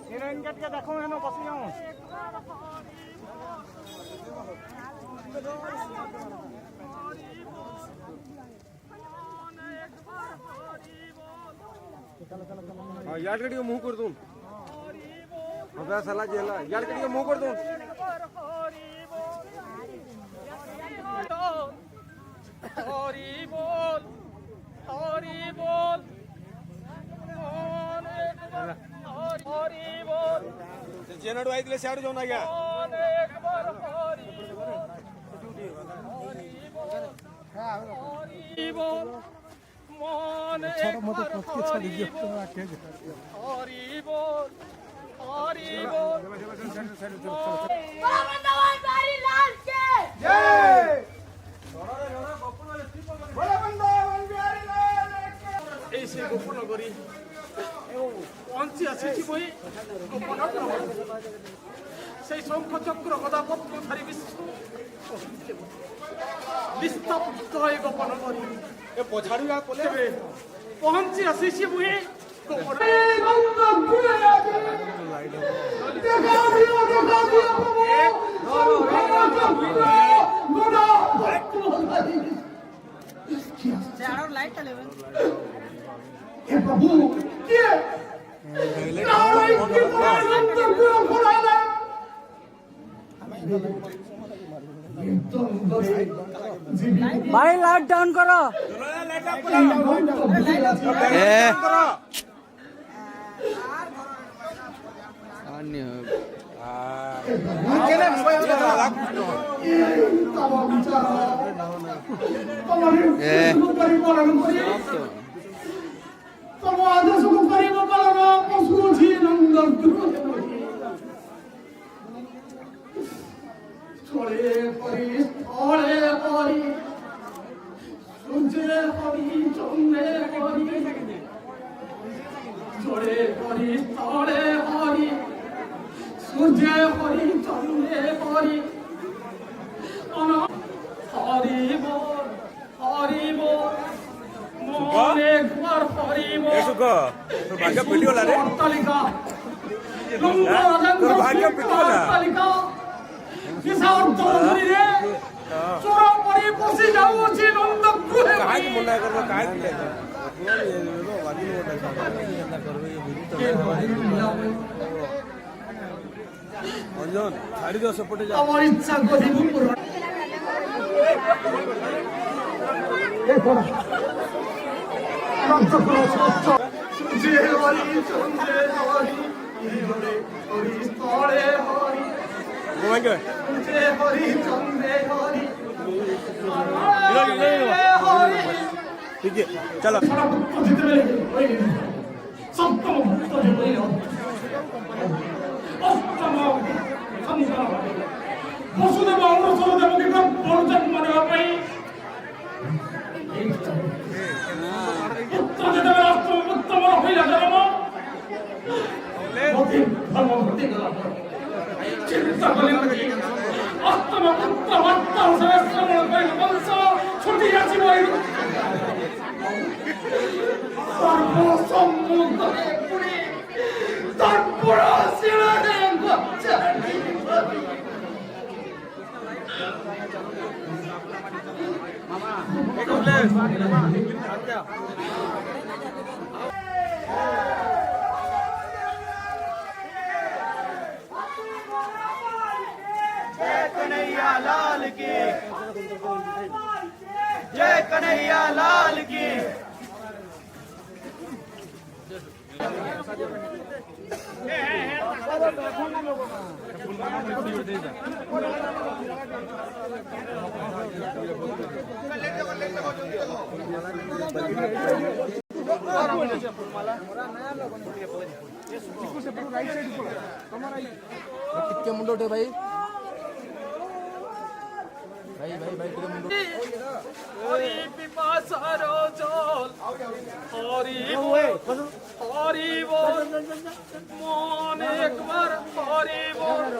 heroine gate के देखो हेनो बसी जाऊं हां यार कड़ी मुंह कर दूं अबे साला जेला यार कड़ी मुंह कर दूं हरी बोल हरी बोल हरी बोल जेनडू आइतले साइड जाऊन आ गया एक बार हरी बोल मन एक बार हरी बोल हरी बोल वृंदावन बिहारी लाल के जय এই সেই গোপন নগরী এবং পঞ্চি আসিছি বই গোপন সেই শঙ্খ চক্র গদা পদ্মধারী বিশ্ব নিস্তব্ধ এই গোপন নগরী ए पछाड़ी आ कोले তবে পঞ্চি আসিছি বই গোপন लाइट चले हे प्रभु ये नारायण की प्राणंत पूरा खुलाना भाई लाइट डाउन करो भाग्य पिटी वाला रे तोर भाग्य पिटी वाला काय मुन्ना करबो काय दिले वादी मोटा करबो ये बिरी अंजन छाड़ी दो सपोर्ट जा আমার ইচ্ছা করি পুরো যে হরি চন্দ্রে হরি হরি হরি স্থলে হরি गोवांगे যে হরি চন্দ্রে হরি ठीक है चलो সপ্তম বসুদেব অগ্রসর দেবকে বড় জন্ম দেওয়া পাই পুত্রদেবের উত্তম হইলা জন্ম চিন্তা করেন অষ্টম পুত্র ভক্ত সহস্রমণ করিল বংশ ছুটিয়াছি বই সর্বসম্মুখে পুরী তারপর শিরানে গচ্ছামি जय कन्हैया लाल की जय कन्हैया लाल की टिके मुंडो उठे भाई भाई भाई भाई टिके मुंडो हरि पिपासारो जल हरि बोल हरि बोल मन एक बार हरि बोल